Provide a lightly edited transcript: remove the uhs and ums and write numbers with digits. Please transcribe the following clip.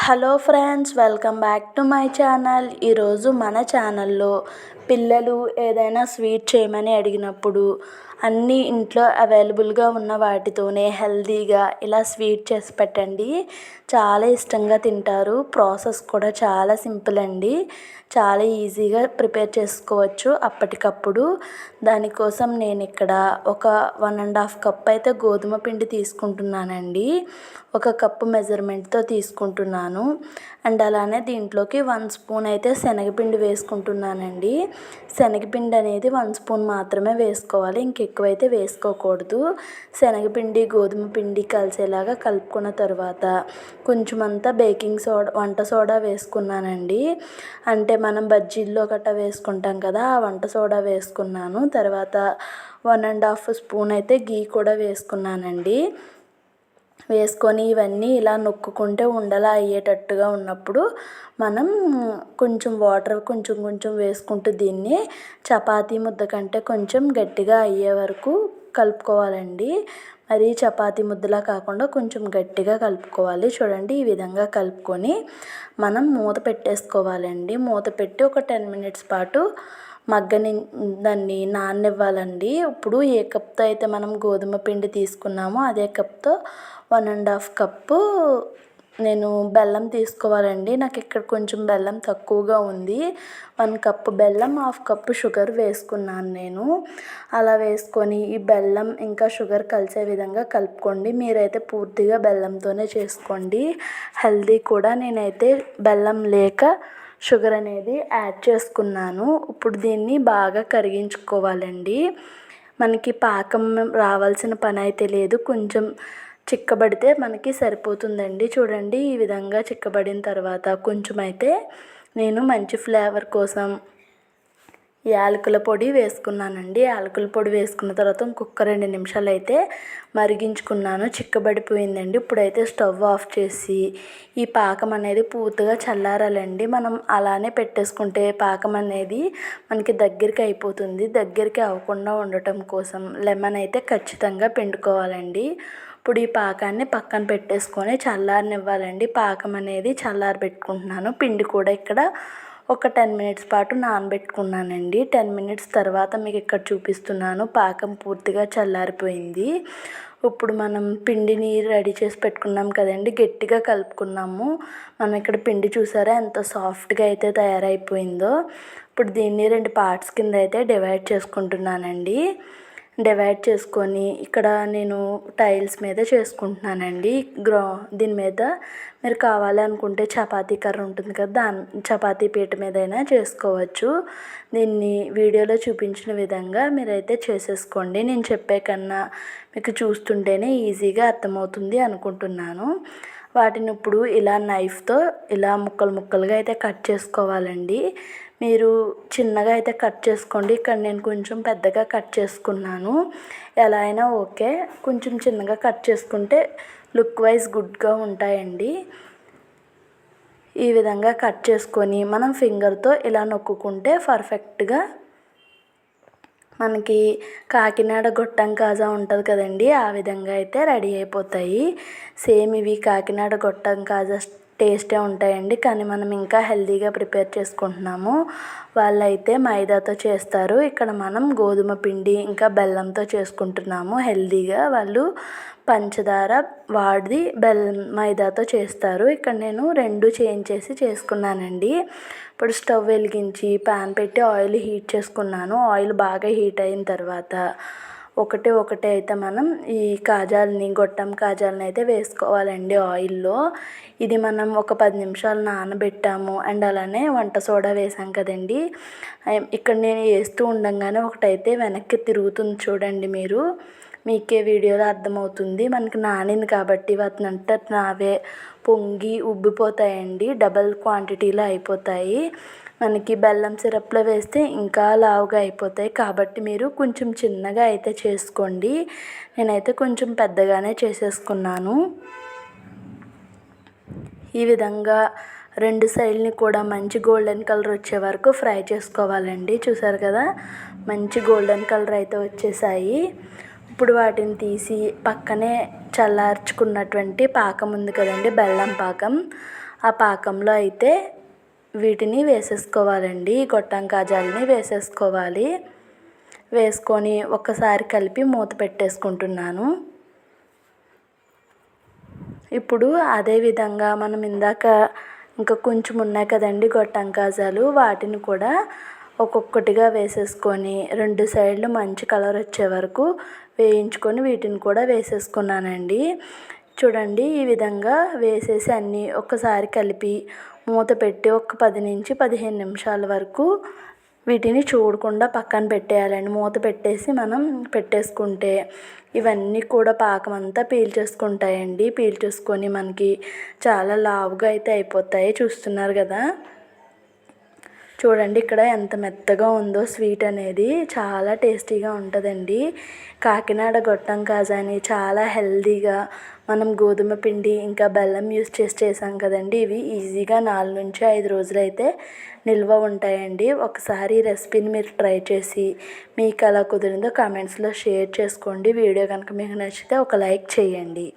Hello friends, welcome back to my channel. ఈరోజు మన ఛానల్లో పిల్లలు ఏదైనా స్వీట్ చేయమని అడిగినప్పుడు అన్నీ ఇంట్లో అవైలబుల్గా ఉన్న వాటితోనే హెల్తీగా ఇలా స్వీట్ చేసి పెట్టండి. చాలా ఇష్టంగా తింటారు. ప్రాసెస్ కూడా చాలా సింపుల్ అండి. చాలా ఈజీగా ప్రిపేర్ చేసుకోవచ్చు అప్పటికప్పుడు. దానికోసం నేను ఇక్కడ ఒక 1.5 కప్ అయితే గోధుమ పిండి తీసుకుంటున్నానండి. 1 కప్పు మెజర్మెంట్తో తీసుకుంటున్నాను. అండ్ అలానే దీంట్లోకి 1 స్పూన్ అయితే శనగపిండి వేసుకుంటున్నానండి. శనగపిండి అనేది 1 స్పూన్ మాత్రమే వేసుకోవాలి, ఇంకెక్కువైతే వేసుకోకూడదు. శనగపిండి గోధుమ పిండి కలిసేలాగా కలుపుకున్న తర్వాత కొంచెం అంతా బేకింగ్ సోడా, వంట సోడా వేసుకున్నానండి. అంటే మనం బజ్జీల్లో గట్రా వేసుకుంటాం కదా, ఆ వంట సోడా వేసుకున్నాను. తర్వాత 1.5 స్పూన్ అయితే గీ కూడా వేసుకున్నానండి. వేసుకొని ఇవన్నీ ఇలా నొక్కుకుంటే ఉండలా అయ్యేటట్టుగా ఉన్నప్పుడు మనం కొంచెం వాటర్ కొంచెం వేసుకుంటూ దీన్ని చపాతీ ముద్ద కంటే కొంచెం గట్టిగా అయ్యే వరకు కలుపుకోవాలండి. మరి చపాతీ ముద్దలా కాకుండా కొంచెం గట్టిగా కలుపుకోవాలి. చూడండి, ఈ విధంగా కలుపుకొని మనం మూత పెట్టేసుకోవాలండి. మూత పెట్టి ఒక 10 మినిట్స్ పాటు దాన్ని నాననివ్వాలండి. ఇప్పుడు ఏ కప్తో అయితే మనం గోధుమ పిండి తీసుకున్నామో అదే కప్తో 1.5 కప్పు నేను బెల్లం తీసుకోవాలండి. నాకు ఇక్కడ కొంచెం బెల్లం తక్కువగా ఉంది. 1 కప్పు బెల్లం, 1/2 కప్పు షుగర్ వేసుకున్నాను నేను. అలా వేసుకొని ఈ బెల్లం ఇంకా షుగర్ కలిసే విధంగా కలుపుకోండి. మీరైతే పూర్తిగా బెల్లంతోనే చేసుకోండి. హెల్దీ కూడా. నేనైతే బెల్లం లేక షుగర్ అనేది యాడ్ చేసుకున్నాను. ఇప్పుడు దీన్ని బాగా కరిగించుకోవాలండి. మనకి పాకం రావాల్సిన పని అయితే లేదు, కొంచెం చిక్కబడితే మనకి సరిపోతుందండి. చూడండి, ఈ విధంగా చిక్కబడిన తర్వాత కొంచెం అయితే నేను మంచి ఫ్లేవర్ కోసం యాలకుల పొడి వేసుకున్నానండి. యాలకుల పొడి వేసుకున్న తర్వాత ఇంకొక 2 నిమిషాలు అయితే మరిగించుకున్నాను. చిక్కబడిపోయిందండి. ఇప్పుడైతే స్టవ్ ఆఫ్ చేసి ఈ పాకం అనేది పూర్తిగా చల్లారాలండి. మనం అలానే పెట్టేసుకుంటే పాకం అనేది మనకి దగ్గరికి అయిపోతుంది. దగ్గరికి అవ్వకుండా ఉండటం కోసం లెమన్ అయితే ఖచ్చితంగా పిండుకోవాలండి. ఇప్పుడు ఈ పాకాన్ని పక్కన పెట్టేసుకొని చల్లారనివ్వాలండి. పాకం అనేది చల్లారబెట్టుకుంటున్నాను. పిండి కూడా ఇక్కడ ఒక 10 మినిట్స్ పాటు నానబెట్టుకున్నానండి. 10 మినిట్స్ తర్వాత మీకు ఇక్కడ చూపిస్తున్నాను. పాకం పూర్తిగా చల్లారిపోయింది. ఇప్పుడు మనం పిండిని రెడీ చేసి పెట్టుకున్నాం కదండి, గట్టిగా కలుపుకున్నాము. మనం ఇక్కడ పిండి చూసారా ఎంత సాఫ్ట్గా అయితే తయారైపోయిందో. ఇప్పుడు దీన్ని 2 పార్ట్స్ కింద అయితే డివైడ్ చేసుకుంటున్నానండి. డివైడ్ చేసుకొని ఇక్కడ నేను టైల్స్ మీద చేసుకుంటున్నానండి. దీని మీద మీరు కావాలనుకుంటే చపాతీ కర్ర ఉంటుంది కదా, చపాతీ పీట మీద అయినా చేసుకోవచ్చు. దీన్ని వీడియోలో చూపించిన విధంగా మీరైతే చేసేసుకోండి. నేను చెప్పే కన్నా మీకు చూస్తుంటేనే ఈజీగా అర్థమవుతుంది అనుకుంటున్నాను. వాటిని ఇప్పుడు ఇలా నైఫ్తో ఇలా ముక్కలుగా అయితే కట్ చేసుకోవాలండి. మీరు చిన్నగా అయితే కట్ చేసుకోండి. ఇక్కడ నేను కొంచెం పెద్దగా కట్ చేసుకున్నాను. ఎలా అయినా ఓకే, కొంచెం చిన్నగా కట్ చేసుకుంటే లుక్ వైజ్ గుడ్గా ఉంటాయండి. ఈ విధంగా కట్ చేసుకొని మనం ఫింగర్తో ఇలా నొక్కుకుంటే పర్ఫెక్ట్గా మనకి కాకినాడ గొట్టం కాజా ఉంటుంది కదండి, ఆ విధంగా అయితే రెడీ అయిపోతాయి. సేమ్ ఇవి కాకినాడ గొట్టం కాజా టేస్టే ఉంటాయండి, కానీ మనం ఇంకా హెల్తీగా ప్రిపేర్ చేసుకుంటున్నాము. వాళ్ళైతే మైదాతో చేస్తారు, ఇక్కడ మనం గోధుమ పిండి ఇంకా బెల్లంతో చేసుకుంటున్నాము హెల్తీగా. వాళ్ళు పంచదార వాడి మైదాతో చేస్తారు. ఇక్కడ నేను 2 చేంజ్ చేసి చేసుకున్నానండి. ఇప్పుడు స్టవ్ వెలిగించి ప్యాన్ పెట్టి ఆయిల్ హీట్ చేసుకున్నాను. ఆయిల్ బాగా హీట్ అయిన తర్వాత ఒకటే అయితే మనం ఈ కాజాలని, గొట్టం కాజాలని అయితే వేసుకోవాలండి ఆయిల్లో. ఇది మనం ఒక 10 నిమిషాలు నానబెట్టాము. అండ్ అలానే వంట సోడా వేసాం కదండి, ఇక్కడ నేను వేస్తూ ఉండగానే ఒకటైతే వెనక్కి తిరుగుతుంది చూడండి. మీకే వీడియోలో అర్థమవుతుంది. మనకి నానింది కాబట్టి వాటినంతా నావే పొంగి ఉబ్బిపోతాయండి, డబల్ క్వాంటిటీలో అయిపోతాయి. మనకి బెల్లం సిరప్లో వేస్తే ఇంకా లావుగా అయిపోతాయి. కాబట్టి మీరు కొంచెం చిన్నగా అయితే చేసుకోండి. నేనైతే కొంచెం పెద్దగానే చేసేసుకున్నాను. ఈ విధంగా 2 సైడ్ని కూడా మంచి గోల్డెన్ కలర్ వచ్చే వరకు ఫ్రై చేసుకోవాలండి. చూసారు కదా, మంచి గోల్డెన్ కలర్ అయితే వచ్చేసాయి. ఇప్పుడు వాటిని తీసి పక్కనే చల్లార్చుకున్నటువంటి పాకం ఉంది కదండి, బెల్లం పాకం, ఆ పాకంలో అయితే వీటిని వేసేసుకోవాలండి. గొట్టం కాజాలని వేసేసుకోవాలి. వేసుకొని ఒక్కసారి కలిపి మూత పెట్టేసుకుంటున్నాను. ఇప్పుడు అదే విధంగా మనం ఇందాక ఇంకా కొంచెం ఉన్నాయి కదండి గొట్టం కాజాలు, వాటిని కూడా ఒక్కొక్కటిగా వేసేసుకొని 2 సైడ్లు మంచి కలర్ వచ్చే వరకు వేయించుకొని వీటిని కూడా వేసేసుకున్నానండి. చూడండి, ఈ విధంగా వేసేసి అన్నీ ఒక్కసారి కలిపి మూత పెట్టి ఒక 10 నుంచి 15 నిమిషాల వరకు వీటిని చూడకుండా పక్కన పెట్టేయాలండి. మూత పెట్టేసి మనం పెట్టేసుకుంటే ఇవన్నీ కూడా పాకం అంతా పీల్చేసుకుంటాయండి. పీల్చేసుకొని మనకి చాలా లావుగా అయితే అయిపోతాయి. చూస్తున్నారు కదా, చూడండి ఇక్కడ ఎంత మెత్తగా ఉందో స్వీట్ అనేది. చాలా టేస్టీగా ఉంటుందండి. కాకినాడ గొట్టం కాజాని చాలా హెల్తీగా మనం గోధుమ పిండి ఇంకా బెల్లం యూస్ చేసాం కదండి. ఇవి ఈజీగా 4 నుంచి 5 రోజులైతే నిల్వ ఉంటాయండి. ఒకసారి ఈ రెసిపీని మీరు ట్రై చేసి మీకు ఎలా కుదిరిందో కామెంట్స్లో షేర్ చేసుకోండి. వీడియో కనుక మీకు నచ్చితే ఒక లైక్ చేయండి.